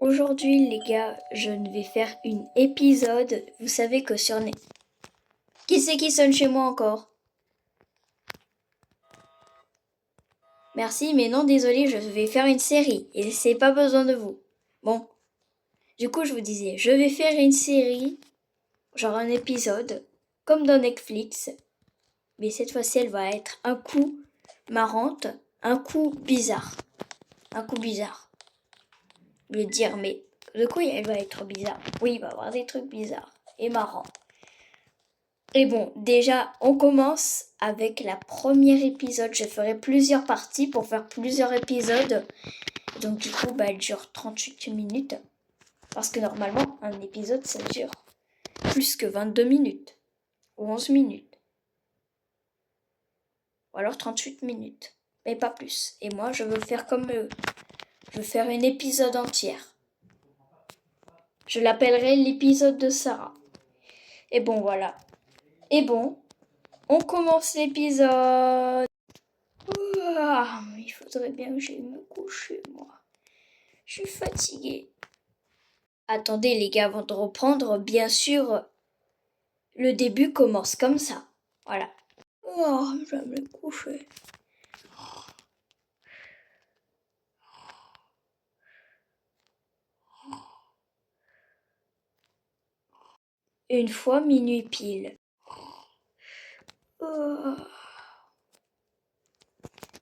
Aujourd'hui, les gars, je ne vais faire un épisode. Vous savez que sur Qui c'est qui sonne chez moi encore? Merci, mais non, désolé, je vais faire une série et c'est pas besoin de vous. Bon, du coup, je vous disais, je vais faire une série, genre un épisode, comme dans Netflix, mais cette fois-ci, elle va être un coup marrante, un coup bizarre. Un coup bizarre. Je vais dire, mais de quoi elle va être bizarre? Oui, il va y avoir des trucs bizarres et marrants. Et bon, déjà, on commence avec la première épisode. Je ferai plusieurs parties pour faire plusieurs épisodes. Donc du coup, elle dure 38 minutes. Parce que normalement, un épisode, ça dure plus que 22 minutes. Ou 11 minutes. Ou alors 38 minutes. Mais pas plus. Et moi, je veux faire comme eux. Je veux faire un épisode entière. Je l'appellerai l'épisode de Sarah. Et bon, voilà. Et bon, on commence l'épisode. Il faudrait bien que j'aille me coucher, moi. Je suis fatiguée. Attendez, les gars, avant de reprendre, bien sûr, le début commence comme ça. Voilà. Je vais me coucher. Une fois minuit pile.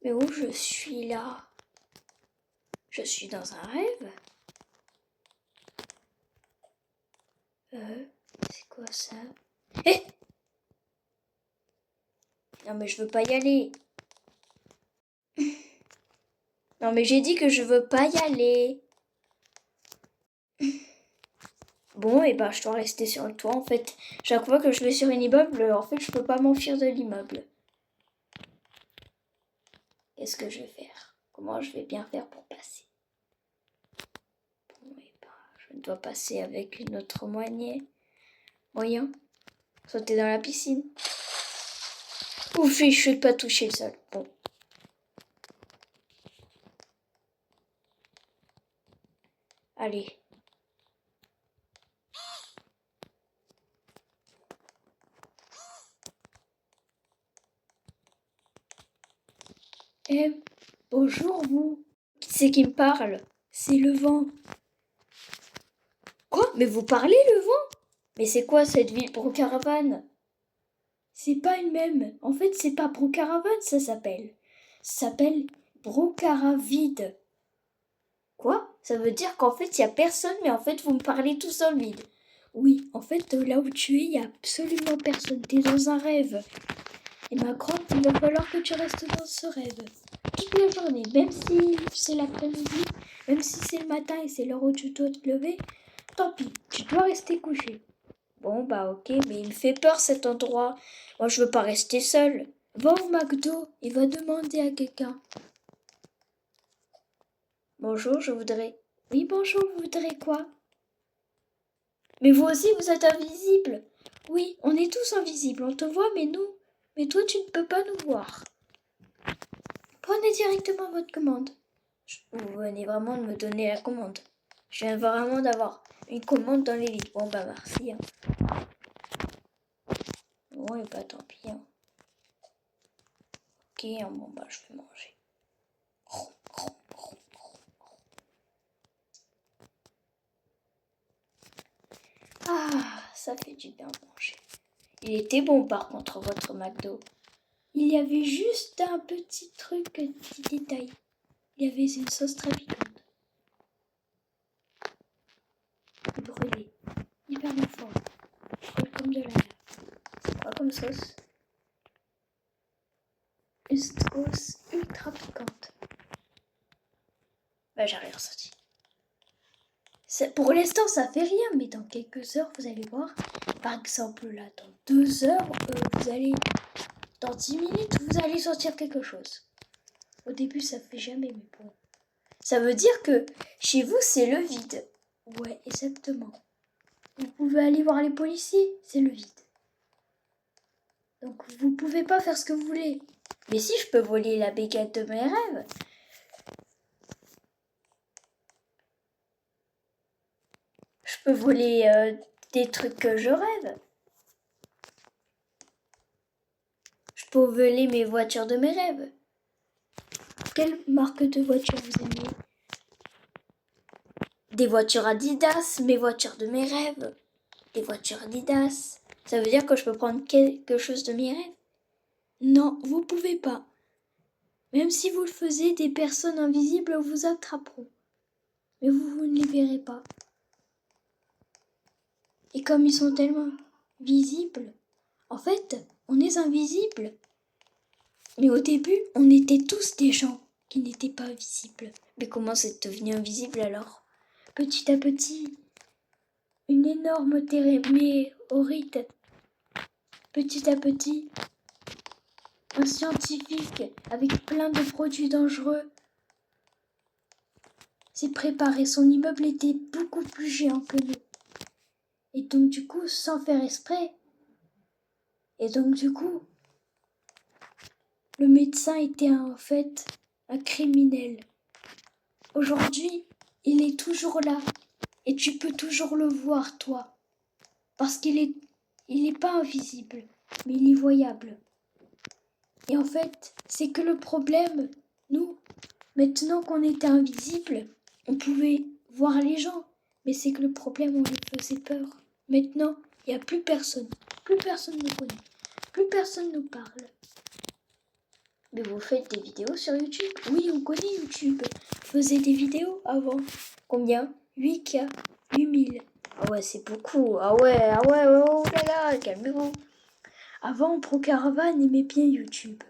Mais où je suis là? Je suis dans un rêve? C'est quoi ça? Eh! Non mais je veux pas y aller. Non mais j'ai dit que je veux pas y aller. Bon, et je dois rester sur le toit en fait. Chaque fois que je vais sur un immeuble, en fait, je peux pas m'enfuir de l'immeuble. Qu'est-ce que je vais faire? Comment je vais bien faire pour passer? Bon, je dois passer avec une autre moyen. Sauter dans la piscine. Ouf, je suis pas touché le sol. Bon. Allez. Eh, bonjour vous. Qui c'est qui me parle? C'est le vent. Quoi? Mais vous parlez le vent? Mais c'est quoi cette ville Brocaravane? C'est pas une même. En fait, c'est pas Brocaravane, ça s'appelle. Ça s'appelle Brocaravide. Quoi? Ça veut dire qu'en fait, il y a personne, mais en fait, vous me parlez tous dans le vide. Oui, en fait, là où tu es, il y a absolument personne. T'es dans un rêve. Et ma grande, il va falloir que tu restes dans ce rêve. Toute la journée, même si c'est l'après-midi, même si c'est le matin et c'est l'heure où tu dois te lever, tant pis, tu dois rester couché. Bon, ok, mais il me fait peur cet endroit. Moi, je veux pas rester seule. Va au McDo et va demander à quelqu'un. Bonjour, je voudrais... Oui, bonjour, vous voudrez quoi? Mais vous aussi, vous êtes invisible. Oui, on est tous invisibles, on te voit, mais nous... Mais toi, tu ne peux pas nous voir. Prenez directement votre commande. Vous venez vraiment de me donner la commande. Je viens vraiment d'avoir une commande dans les lits. Bon, merci. Hein. Bon, et tant pis. Hein. Ok, je vais manger. Ça fait du bien de manger. Il était bon par contre votre McDo. Il y avait juste un petit truc, un petit détail. Il y avait une sauce très piquante. Brûlée. Hyper fort. Comme de la lave. C'est quoi comme sauce? Une sauce ultra piquante. J'ai rien ressenti. Pour l'instant, ça fait rien, mais dans quelques heures, vous allez voir. Par exemple, là, dans 2 heures, dans 10 minutes, vous allez sentir quelque chose. Au début, ça fait jamais, mais bon. Ça veut dire que chez vous, c'est le vide. Ouais, exactement. Vous pouvez aller voir les policiers, c'est le vide. Donc, vous pouvez pas faire ce que vous voulez. Mais si, je peux voler la baguette de mes rêves. peux voler des trucs que je rêve. Je peux voler mes voitures de mes rêves. Quelle marque de voiture vous aimez? Des voitures Adidas, mes voitures de mes rêves. Des voitures Adidas. Ça veut dire que je peux prendre quelque chose de mes rêves? Non, vous pouvez pas. Même si vous le faisiez, des personnes invisibles vous attraperont. Mais vous ne les verrez pas. Et comme ils sont tellement visibles, en fait, on est invisibles. Mais au début, on était tous des gens qui n'étaient pas visibles. Mais comment c'est devenu invisible alors? Petit à petit, une énorme météorite. Petit à petit, un scientifique avec plein de produits dangereux s'est préparé. Son immeuble était beaucoup plus géant que nous. Et donc du coup, sans faire exprès, le médecin était en fait un criminel. Aujourd'hui, il est toujours là. Et tu peux toujours le voir, toi. Parce il est pas invisible, mais il est voyable. Et en fait, c'est que le problème, nous, maintenant qu'on était invisible, on pouvait voir les gens. Mais c'est que le problème, on les faisait peur. Maintenant, il n'y a plus personne. Plus personne nous connaît. Plus personne nous parle. Mais vous faites des vidéos sur YouTube? Oui, on connaît YouTube. Je faisais des vidéos avant. Combien? 8K, 8000. Ah ouais, c'est beaucoup. Ah ouais, oh là là, calmez-vous. Avant, ProCaravan aimait bien YouTube.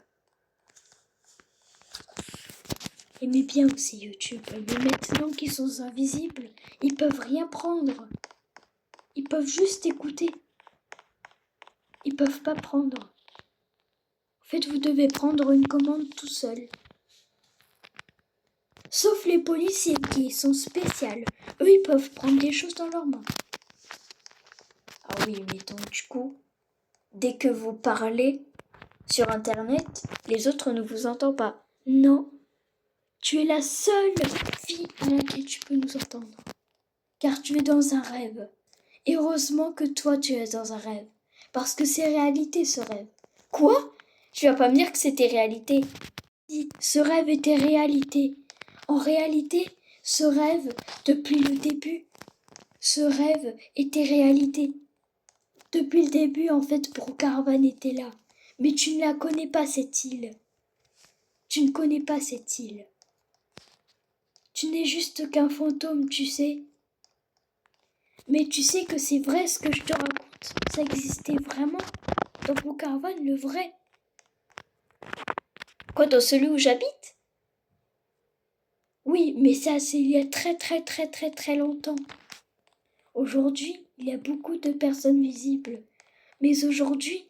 Aimait bien aussi YouTube. Mais maintenant qu'ils sont invisibles, ils peuvent rien prendre. Ils peuvent juste écouter. Ils peuvent pas prendre. En fait, vous devez prendre une commande tout seul. Sauf les policiers qui sont spéciaux. Eux, ils peuvent prendre des choses dans leurs mains. Ah oui, mais donc du coup, dès que vous parlez sur Internet, les autres ne vous entendent pas. Non, tu es la seule fille à laquelle tu peux nous entendre. Car tu es dans un rêve. Et heureusement que toi, tu es dans un rêve. Parce que c'est réalité, ce rêve. Quoi? Tu vas pas me dire que c'était réalité. Si, ce rêve était réalité. En réalité, ce rêve, depuis le début, ce rêve était réalité. Depuis le début, en fait, ProCaravan était là. Mais tu ne la connais pas, cette île. Tu ne connais pas cette île. Tu n'es juste qu'un fantôme, tu sais. Mais tu sais que c'est vrai ce que je te raconte. Ça existait vraiment. Dans ProCaravan, le vrai. Quoi, dans celui où j'habite? Oui, mais ça, c'est il y a très très très très très longtemps. Aujourd'hui, il y a beaucoup de personnes visibles. Mais aujourd'hui,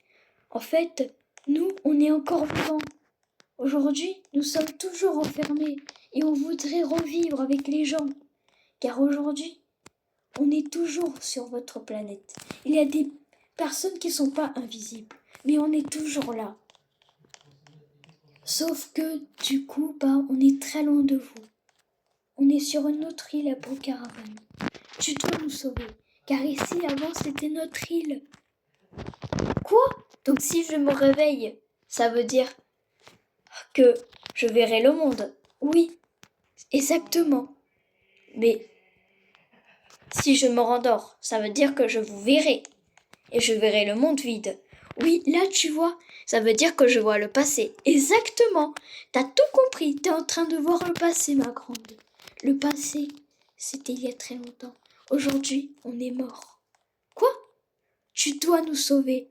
en fait, nous, on est encore vivants. Aujourd'hui, nous sommes toujours enfermés et on voudrait revivre avec les gens. Car aujourd'hui, on est toujours sur votre planète. Il y a des personnes qui ne sont pas invisibles, mais on est toujours là. Sauf que, du coup, on est très loin de vous. On est sur une autre île à ProCaravan. Tu dois nous sauver, car ici, avant, c'était notre île. Quoi? Donc si je me réveille, ça veut dire que je verrai le monde. Oui, exactement. Mais si je me rendors, ça veut dire que je vous verrai. Et je verrai le monde vide. Oui, là tu vois, ça veut dire que je vois le passé. Exactement. T'as tout compris. T'es en train de voir le passé, ma grande. Le passé, c'était il y a très longtemps. Aujourd'hui, on est mort. Quoi? Tu dois nous sauver.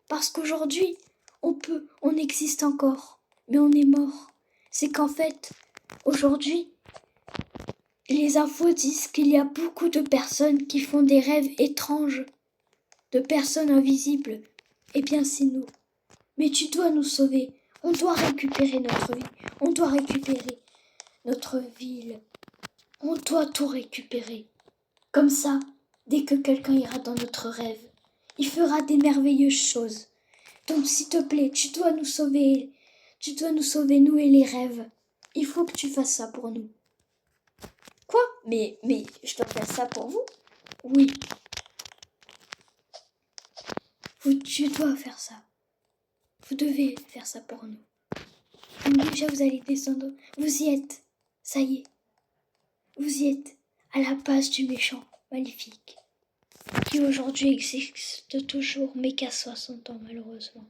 Parce qu'aujourd'hui, on existe encore. Mais on est mort. C'est qu'en fait, aujourd'hui, les infos disent qu'il y a beaucoup de personnes qui font des rêves étranges, de personnes invisibles. Eh bien, c'est nous. Mais tu dois nous sauver. On doit récupérer notre vie. On doit récupérer notre ville. On doit tout récupérer. Comme ça, dès que quelqu'un ira dans notre rêve, il fera des merveilleuses choses. Donc, s'il te plaît, tu dois nous sauver. Tu dois nous sauver, nous et les rêves. Il faut que tu fasses ça pour nous. Quoi? Mais je dois faire ça pour vous? Oui. Tu dois faire ça. Vous devez faire ça pour nous. Déjà, vous allez descendre. Vous y êtes. Ça y est. Vous y êtes. À la base du méchant maléfique. Qui aujourd'hui existe toujours, mais qu'à 60 ans, malheureusement.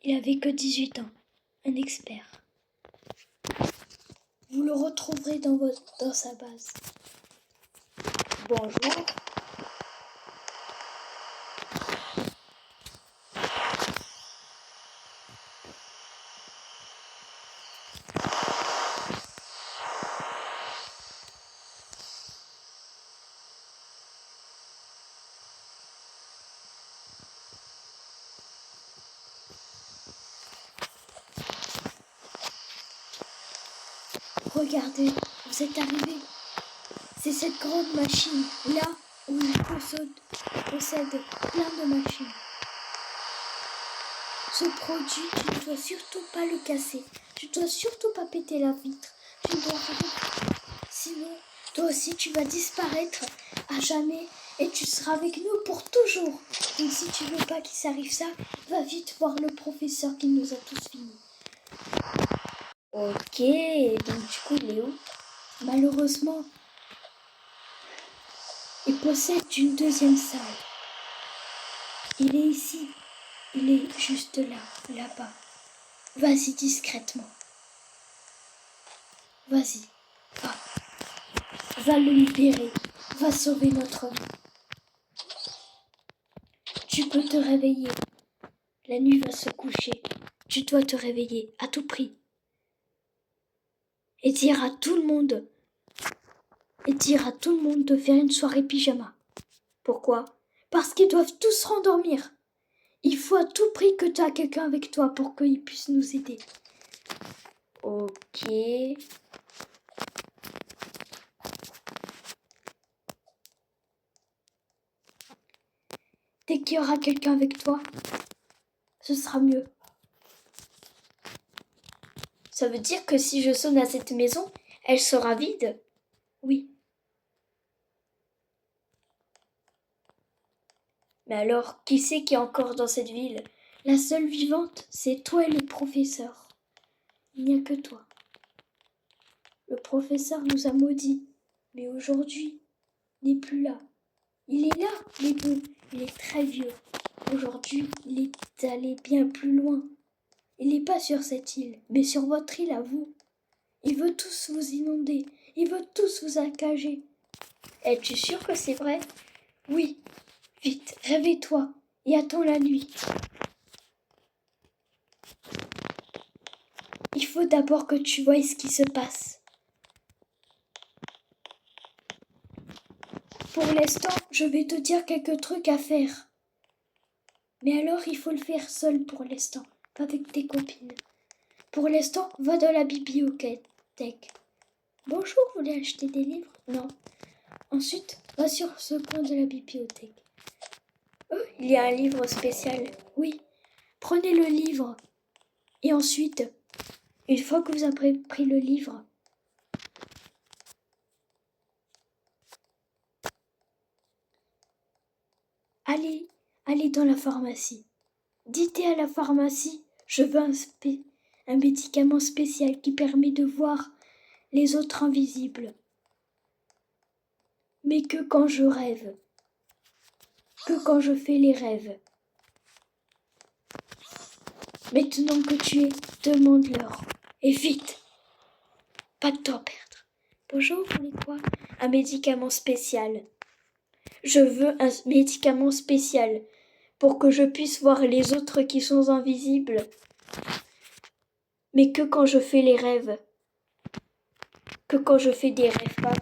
Il avait que 18 ans. Un expert. Vous le retrouverez dans sa base. Bonjour. Regardez, vous êtes arrivés. C'est cette grande machine, là où il possède plein de machines. Ce produit, tu ne dois surtout pas le casser. Tu ne dois surtout pas péter la vitre. Tu ne dois rien. Sinon, toi aussi, tu vas disparaître à jamais et tu seras avec nous pour toujours. Donc si tu veux pas qu'il s'arrive ça, va vite voir le professeur qui nous a tous finis. Ok, donc du coup, il est où? Malheureusement, il possède une deuxième salle. Il est ici. Il est juste là, là-bas. Vas-y discrètement. Vas-y, va. Va le libérer. Va sauver notre vie. Tu peux te réveiller. La nuit va se coucher. Tu dois te réveiller à tout prix. Et dire à tout le monde. De faire une soirée pyjama. Pourquoi? Parce qu'ils doivent tous se rendormir. Il faut à tout prix que tu aies quelqu'un avec toi pour qu'il puisse nous aider. Ok. Dès qu'il y aura quelqu'un avec toi, ce sera mieux. Ça veut dire que si je sonne à cette maison, elle sera vide? Oui. Mais alors, qui c'est qui est encore dans cette ville? La seule vivante, c'est toi et le professeur. Il n'y a que toi. Le professeur nous a maudits, mais aujourd'hui, il n'est plus là. Il est là, mais bon, il est très vieux. Aujourd'hui, il est allé bien plus loin. Il n'est pas sur cette île, mais sur votre île à vous. Il veut tous vous inonder, il veut tous vous accager. Es-tu sûr que c'est vrai? Oui. Vite, réveille-toi et attends la nuit. Il faut d'abord que tu voies ce qui se passe. Pour l'instant, je vais te dire quelques trucs à faire. Mais alors, il faut le faire seul pour l'instant, pas avec tes copines. Pour l'instant, va dans la bibliothèque. Bonjour, vous voulez acheter des livres? Non. Ensuite, va sur ce coin de la bibliothèque. Oh, il y a un livre spécial. Oui. Prenez le livre. Et ensuite, une fois que vous avez pris le livre, allez dans la pharmacie. Dites à la pharmacie, je veux un médicament spécial qui permet de voir les autres invisibles. Mais que quand je rêve, que quand je fais les rêves. Maintenant que tu es, demande-leur. Et vite, pas de temps à perdre. Bonjour, vous voulez quoi? Un médicament spécial. Je veux un médicament spécial pour que je puisse voir les autres qui sont invisibles. Mais que quand je fais les rêves. Que quand je fais des rêves, pas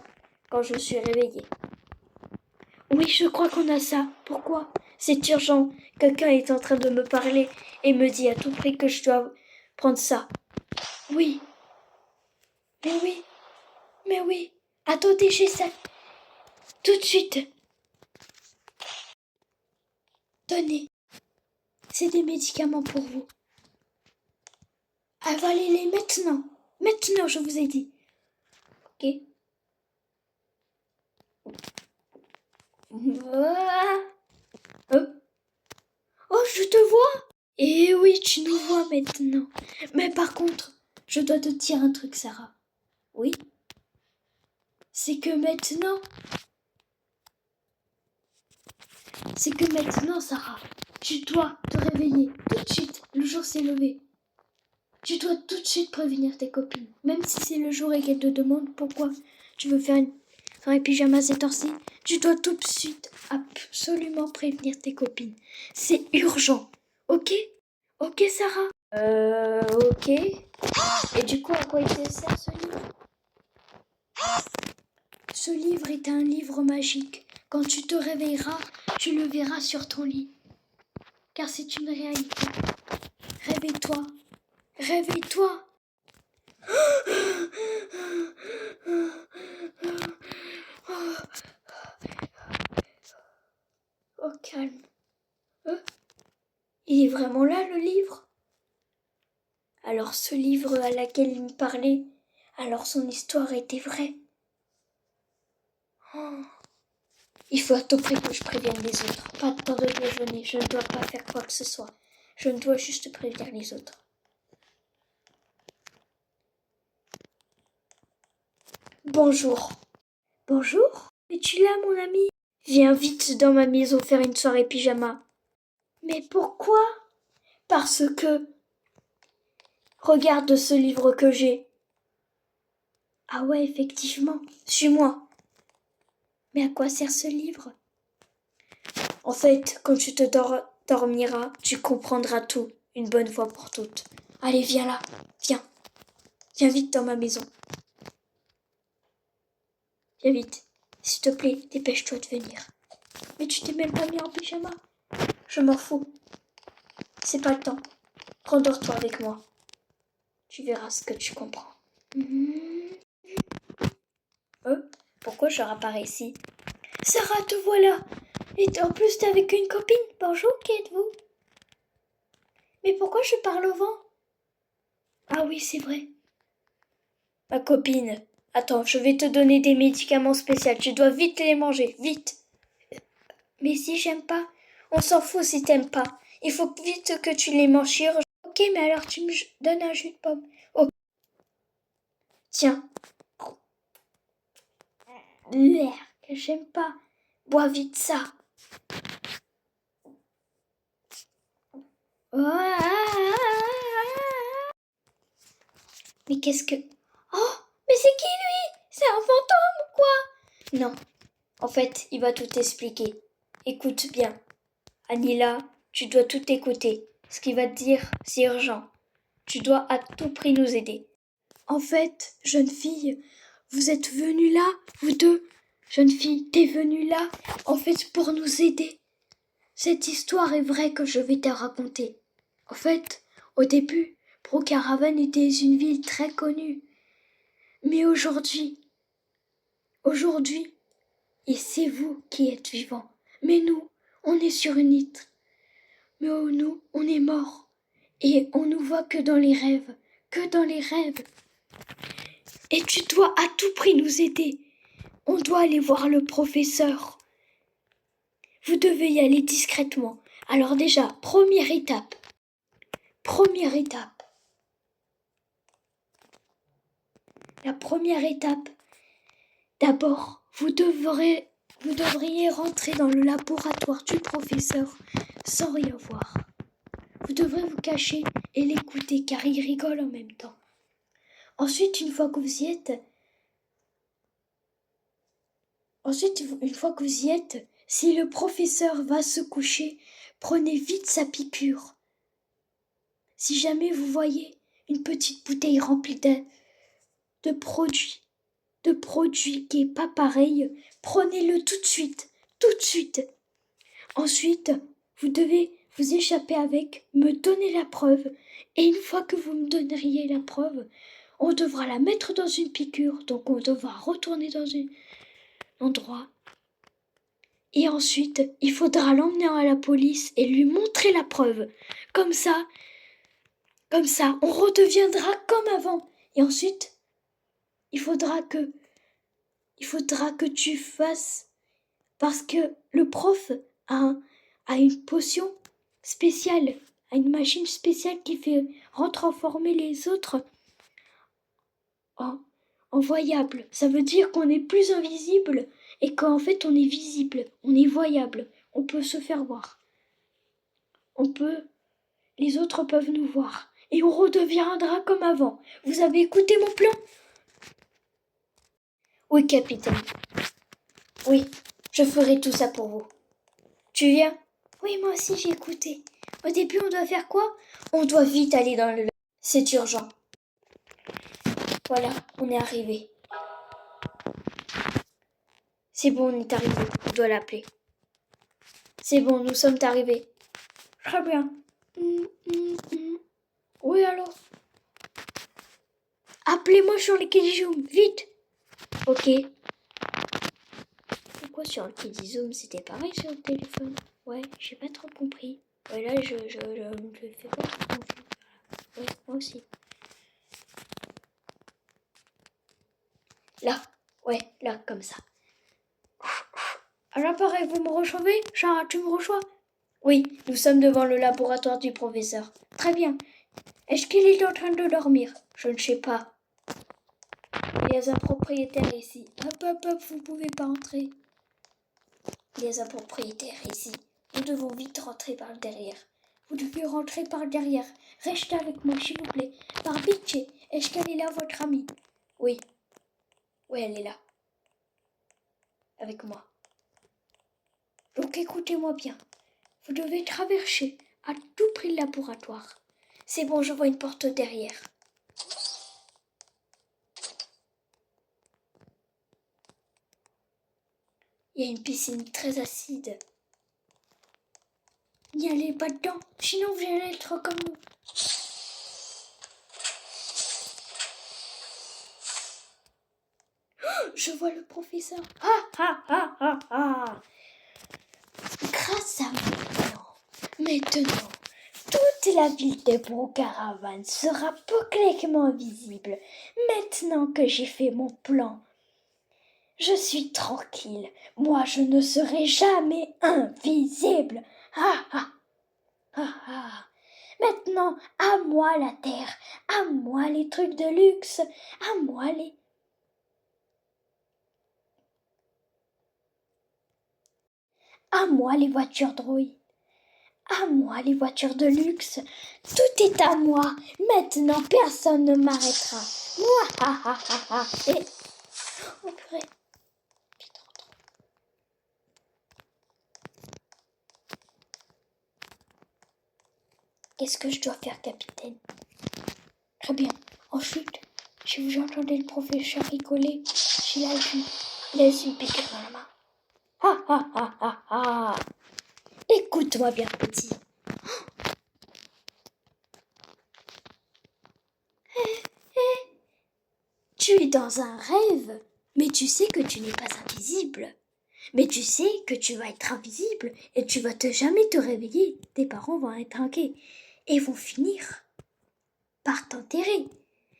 quand je suis réveillée. Oui, je crois qu'on a ça. Pourquoi? C'est urgent. Quelqu'un est en train de me parler et me dit à tout prix que je dois prendre ça. Oui. Mais oui. Attendez, j'ai ça. Tout de suite. Tenez. C'est des médicaments pour vous. Avalez-les maintenant. Maintenant, je vous ai dit. Ok. Ah. Oh, je te vois. Eh oui, tu nous vois maintenant. Mais par contre, je dois te dire un truc, Sarah. Oui? C'est que maintenant, Sarah, tu dois te réveiller tout de suite. Le jour s'est levé. Tu dois tout de suite prévenir tes copines. Même si c'est le jour et qu'elles te demandent pourquoi tu veux faire une soirée pyjama cette heure-ci, tu dois tout de suite absolument prévenir tes copines. C'est urgent. Ok? Ok, Sarah? Ok. Et du coup, à quoi il te sert ce livre? Ce livre est un livre magique. Quand tu te réveilleras, tu le verras sur ton lit. Car c'est une réalité. Réveille-toi. Réveille-toi. Oh, calme. Il est vraiment là, le livre? Alors ce livre à laquelle il me parlait, alors son histoire était vraie. Oh. Il faut à tout prix que je prévienne les autres. Pas de temps de déjeuner, je ne dois pas faire quoi que ce soit. Je ne dois juste prévenir les autres. Bonjour. Bonjour? Es-tu là, mon ami? Viens vite dans ma maison faire une soirée pyjama. Mais pourquoi? Parce que... Regarde ce livre que j'ai. Ah ouais, effectivement. Suis-moi. Mais à quoi sert ce livre? En fait, quand tu te dormiras, tu comprendras tout, une bonne fois pour toutes. Allez, viens là. Viens. Viens vite dans ma maison. Viens vite. S'il te plaît, dépêche-toi de venir. Mais tu t'es même pas mis en pyjama. Je m'en fous. C'est pas le temps. Rendors-toi avec moi. Tu verras ce que tu comprends. Pourquoi je réapparais ici? Sarah, te voilà. Et en plus, t'es avec une copine. Bonjour, qui êtes-vous? Mais pourquoi je parle au vent? Ah oui, c'est vrai. Ma copine. Attends, je vais te donner des médicaments spéciaux. Tu dois vite les manger, vite. Mais si j'aime pas, on s'en fout si t'aimes pas. Il faut vite que tu les manges. Ok, mais alors tu me donnes un jus de pomme. Oh. Tiens. L'air que j'aime pas. Bois vite ça. Mais qu'est-ce que... Oh, mais c'est qui lui? C'est un fantôme ou quoi? Non, en fait, il va tout expliquer. Écoute bien. Anila, tu dois tout écouter. Ce qu'il va te dire, c'est urgent. Tu dois à tout prix nous aider. En fait, jeune fille, vous êtes venue là, vous deux. Jeune fille, t'es venue là, en fait, pour nous aider. Cette histoire est vraie que je vais te raconter. En fait, au début, Brocaravan était une ville très connue. Mais aujourd'hui, et c'est vous qui êtes vivants. Mais nous, on est sur une île. Mais oh, nous, on est morts. Et on nous voit que dans les rêves. Que dans les rêves. Et tu dois à tout prix nous aider. On doit aller voir le professeur. Vous devez y aller discrètement. Alors déjà, première étape. La première étape. D'abord, vous devriez rentrer dans le laboratoire du professeur sans rien voir. Vous devrez vous cacher et l'écouter car il rigole en même temps. Ensuite, une fois que vous y êtes, si le professeur va se coucher, prenez vite sa piqûre. Si jamais vous voyez une petite bouteille remplie de produits qui est pas pareil, prenez-le tout de suite. Ensuite, vous devez vous échapper avec, me donner la preuve, et une fois que vous me donneriez la preuve, on devra la mettre dans une piqûre, donc on devra retourner dans un endroit. Et ensuite, il faudra l'emmener à la police et lui montrer la preuve. Comme ça, on redeviendra comme avant. Et ensuite, il faudra que tu fasses Parce que le prof a une potion spéciale, a une machine spéciale qui fait retransformer les autres en voyable. Ça veut dire qu'on est plus invisible et qu'en fait on est visible, on est voyable, on peut se faire voir. Les autres peuvent nous voir et on redeviendra comme avant. Vous avez écouté mon plan? Oui, capitaine. Oui, je ferai tout ça pour vous. Tu viens? Oui, moi aussi j'ai écouté. Au début, on doit faire quoi? On doit vite aller dans le lac. C'est urgent. Voilà, on est arrivé. C'est bon, on est arrivé. On doit l'appeler. C'est bon, nous sommes arrivés. Très bien. Oui, allô? Appelez-moi sur le Zoom, vite. Ok. Pourquoi sur le Zoom, c'était pareil sur le téléphone? Ouais, j'ai pas trop compris. Ouais, là, je fais pas trop confiance. Ouais, moi aussi. Là, ouais, là, comme ça. À l'appareil, vous me recevez? Charles, tu me reçois? Oui, nous sommes devant le laboratoire du professeur. Très bien. Est-ce qu'il est en train de dormir? Je ne sais pas. Il y a un propriétaire ici. Hop, vous pouvez pas entrer. Il y a un propriétaire ici. Nous devons vite rentrer par le derrière. Vous devez rentrer par le derrière. Restez avec moi, s'il vous plaît. Par pitié, est-ce qu'elle est là, votre amie? Oui. Oui, elle est là. Avec moi. Donc écoutez-moi bien. Vous devez traverser à tout près le laboratoire. C'est bon, je vois une porte derrière. Il y a une piscine très acide. N'y allez pas dedans, sinon vous allez être comme nous. Oh, je vois le professeur. Grâce à maintenant, toute la ville de Brocaravane sera complètement visible. Maintenant que j'ai fait mon plan, je suis tranquille. Moi, je ne serai jamais invisible. Maintenant, à moi la terre, à moi les trucs de luxe, à moi les voitures droïdes, à moi les voitures de luxe. Tout est à moi. Maintenant, personne ne m'arrêtera. Moi, Et... Oh purée. Vite, rentre. Qu'est-ce que je dois faire, capitaine? Très bien. Ensuite, si vous entendez le professeur rigoler, il a une piqûre dans la main. Écoute-moi bien, petit. Tu es dans un rêve, mais tu sais que tu n'es pas invisible. Mais tu sais que tu vas être invisible et tu vas jamais te réveiller. Tes parents vont être inquiets et vont finir par t'enterrer.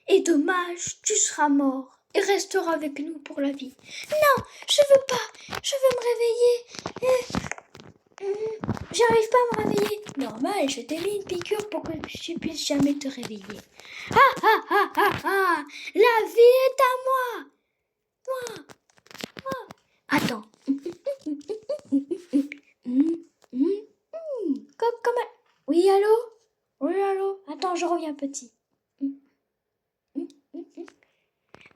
Et dommage, tu seras mort et resteras avec nous pour la vie. Non, je veux pas, je veux me réveiller. J'arrive pas à me réveiller. Normal, je t'ai mis une piqûre pour que tu puisses jamais te réveiller. La vie est à moi. Moi. Attends. Comment? Oui, allô? Oui, allô? Attends, je reviens, petit.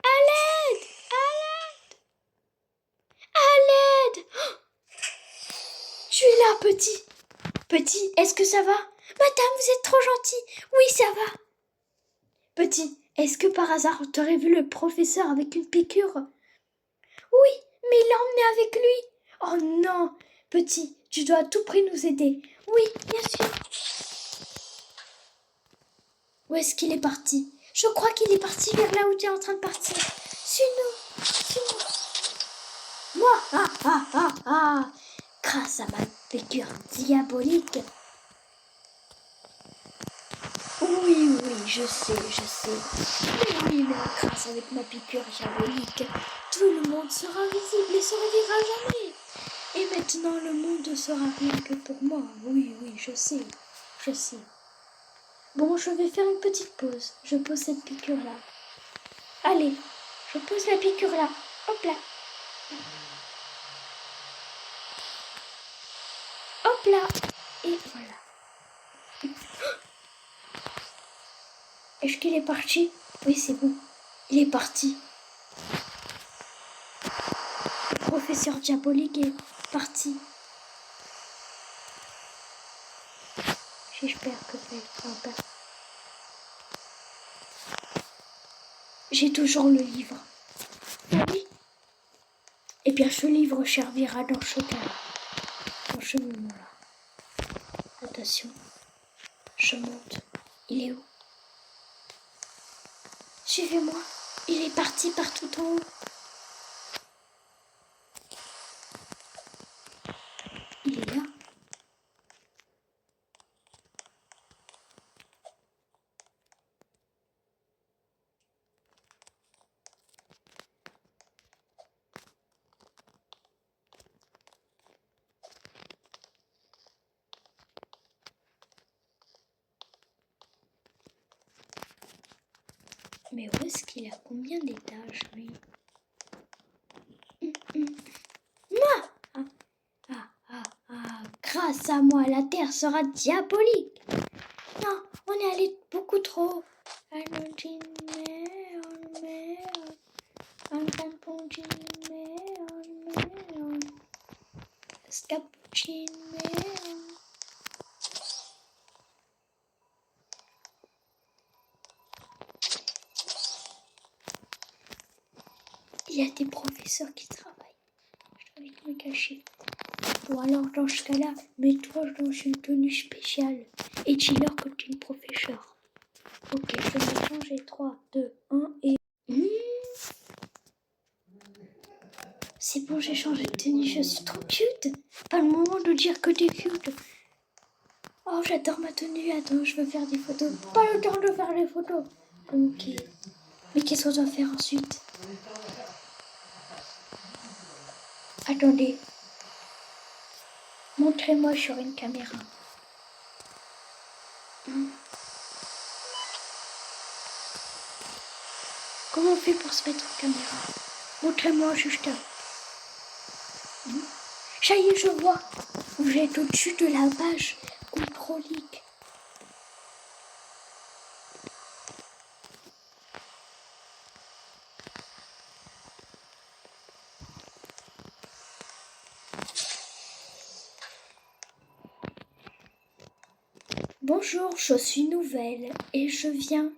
À l'aide! À l'aide! Tu es là, petit. Petit, est-ce que ça va? Madame, vous êtes trop gentil. Oui, ça va. Petit, est-ce que par hasard tu aurais vu le professeur avec une piqûre? Oui, mais il l'a emmené avec lui. Oh non, petit, tu dois à tout prix nous aider. Oui, bien sûr. Où est-ce qu'il est parti? Je crois qu'il est parti vers là où tu es en train de partir. Suis-nous, suis-nous. Moi, grâce à ma piqûre diabolique. Oui, je sais. Mais grâce avec ma piqûre diabolique, tout le monde sera visible et se reverra jamais. Maintenant, le monde ne sera rien que pour moi. Oui, je sais. Bon, je vais faire une petite pause. Je pose cette piqûre-là. Allez, je pose la piqûre là. Hop là. Hop là. Et voilà. Est-ce qu'il est parti? Oui, c'est bon. Il est parti. Le professeur diabolique est parti. J'espère que c'est pas. J'ai toujours le livre. Oui. Eh bien, ce livre servira dans ce cas-là. Dans ce moment-là. Attention. Je monte. Il est où? Suivez-moi. Il est parti par tout en haut. Il est là. Mais où est-ce qu'il a combien d'étages, lui? Moi! Grâce à moi, la terre sera diabolique. Non, on est allé beaucoup trop haut. Il y a des professeurs qui travaillent. Je vais me cacher. Ou alors dans ce cas-là, mets-toi dans une tenue spéciale et dis-leur que tu es une professeure. Ok, je vais me changer. 3, 2, 1 et... C'est bon, j'ai changé de tenue, je suis trop cute. Pas le moment de dire que t'es cute. Oh, j'adore ma tenue. Attends, je veux faire des photos. Pas le temps de faire les photos. Ok. Mais qu'est-ce qu'on doit faire ensuite? Attendez. Montrez-moi sur une caméra. Comment on fait pour se mettre en caméra? Montrez-moi juste. Ça y est, je vois. Vous êtes au-dessus de la page contrôlique. Bonjour, je suis nouvelle et je viens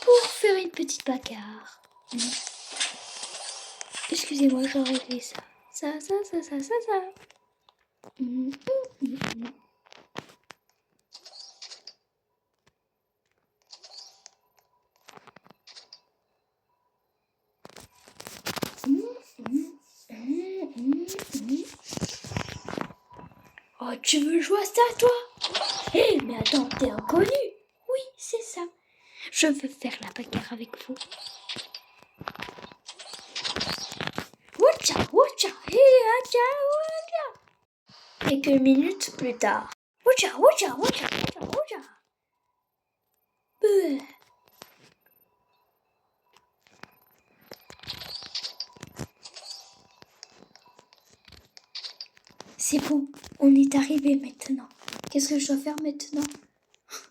pour faire une petite bagarre. Excusez-moi, je vais régler ça. Ça. Oh, tu veux jouer à ça, toi? Hé, mais attends, t'es inconnu? Oui, c'est ça. Je veux faire la bagarre avec vous. Oucha, oucha, oucha. Quelques minutes plus tard. Oucha. C'est bon, on est arrivé maintenant. Qu'est-ce que je dois faire maintenant?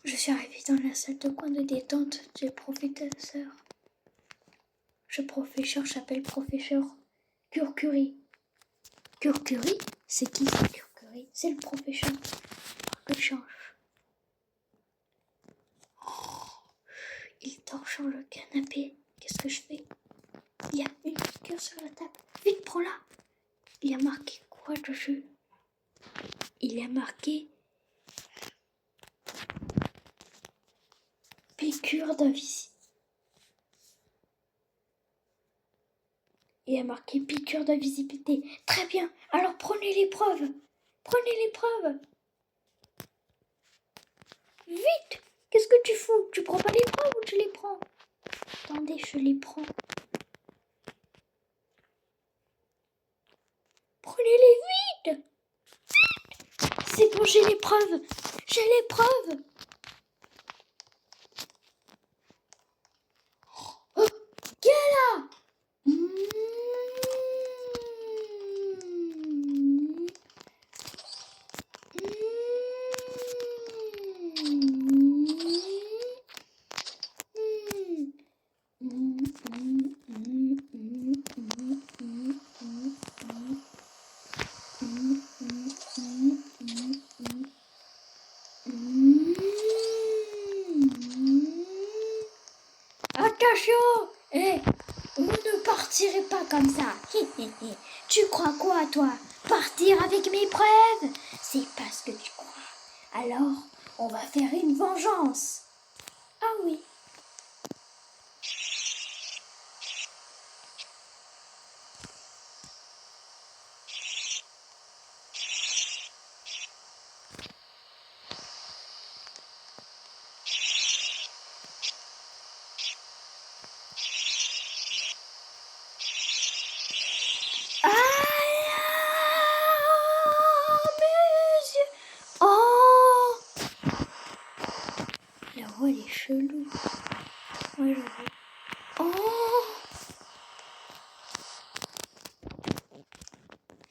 Je suis arrivée dans la salle de coin de détente du professeur. Ce professeur s'appelle professeur Curcuri. Curcuri? C'est qui ce Curcuri? C'est le professeur. Que je change. Il dort sur le canapé. Qu'est-ce que je fais? Il y a une piqûre sur la table. Vite, prends-la. Il y a marqué quoi dessus? Il y a marqué piqûre d'invisibilité. Il y a marqué piqûre d'invisibilité. Très bien. Alors prenez l'épreuve. Vite. Qu'est-ce que tu fous? Tu prends pas l'épreuve ou tu les prends? Attendez, je les prends. Prenez-les Vite! C'est bon, j'ai l'épreuve! J'ai l'épreuve! Oh, qui est là? Attention! Vous ne partirez pas comme ça. Tu crois quoi, toi? Partir avec mes preuves? C'est pas ce que tu crois. Alors, on va faire une vengeance. Ah oui. Oh! La voix, elle est chelou. Ouais, je vois. Oh!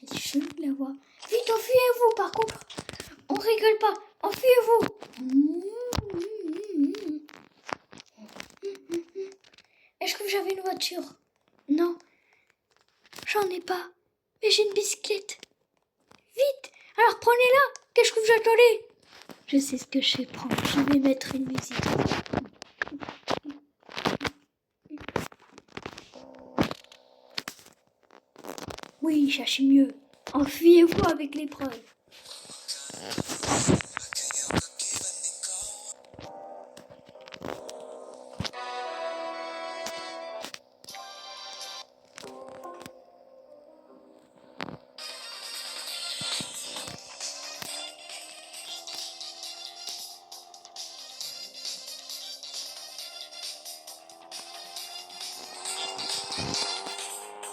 Elle est chelou, la voix. Vite, enfuyez-vous, par contre. On rigole pas. Enfuyez-vous. Est-ce que j'avais une voiture? Non. J'en ai pas. Mais j'ai une bicyclette. Vite! Alors prenez-la! Qu'est-ce que vous attendez? Je sais ce que je vais prendre. Je vais mettre une musique. Oui, cherchez mieux. Enfuyez-vous avec l'épreuve.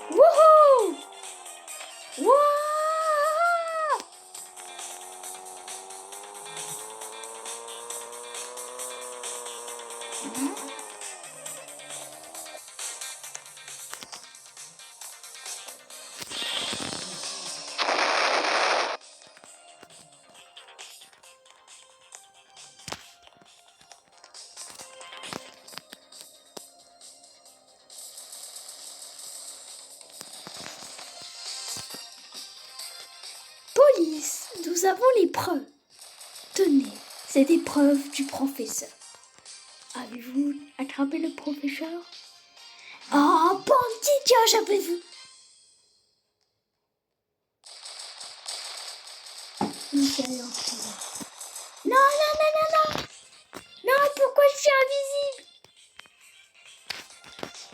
Wouhou! Wouah! Police, nous avons les preuves. Tenez, c'est des preuves du professeur. Avez-vous attrapé le professeur? Oh, bandit, tiens, j'avais vu. Michel est en prison. Non, non, non, non, non. Non, pourquoi je suis invisible?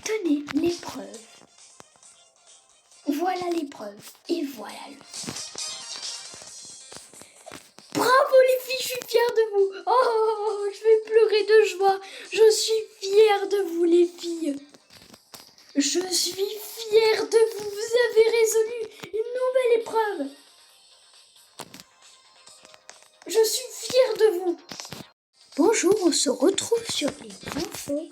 Tenez, les preuves. Voilà les preuves. Et voilà le... Bravo les filles, je suis fière de vous. Oh, je vais pleurer de joie. Je suis fière de vous les filles. Je suis fière de vous. Vous avez résolu une nouvelle épreuve. Je suis fière de vous. Bonjour, on se retrouve sur les infos.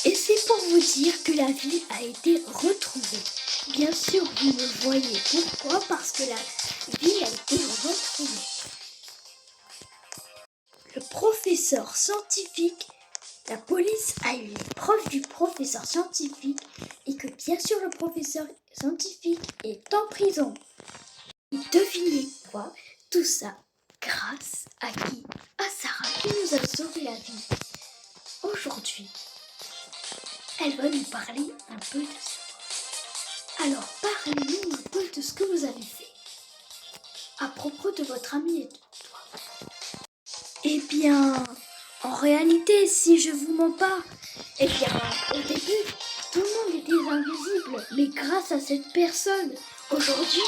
Et c'est pour vous dire que la ville a été retrouvée. Bien sûr, vous me voyez. Pourquoi? Parce que la ville a été retrouvée. Le professeur scientifique, la police a eu les preuves du professeur scientifique et que bien sûr le professeur scientifique est en prison. Et devinez quoi? Tout ça grâce à qui? À Sarah qui nous a sauvé la vie. Aujourd'hui, elle va nous parler un peu de ça. Alors parlez-nous un peu de ce que vous avez fait à propos de votre ami et de toi. Eh bien, en réalité, si je vous mens pas, eh bien, au début, tout le monde était invisible. Mais grâce à cette personne, aujourd'hui,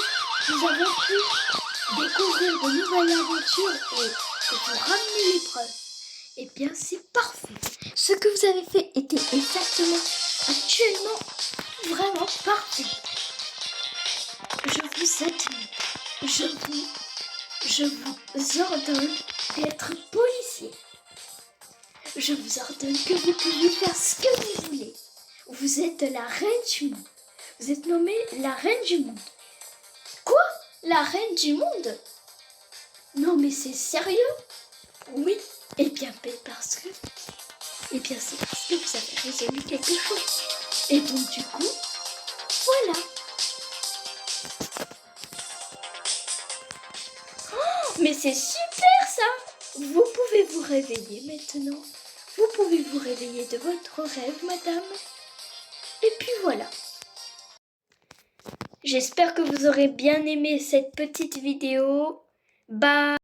nous avons pu découvrir de nouvelles aventures et vous ramener l'épreuve. Eh bien, c'est parfait. Ce que vous avez fait était exactement, actuellement, vraiment parfait. Je vous admire. Je vous ordonne d'être policier. Je vous ordonne que vous pouvez faire ce que vous voulez. Vous êtes la reine du monde. Vous êtes nommée la reine du monde. Quoi? La reine du monde? Non mais c'est sérieux? Oui. Eh bien c'est parce que vous avez résolu quelque chose. Et donc du coup, voilà. Oh, mais c'est super ça! Vous pouvez vous réveiller maintenant. Vous pouvez vous réveiller de votre rêve, madame. Et puis voilà. J'espère que vous aurez bien aimé cette petite vidéo. Bye!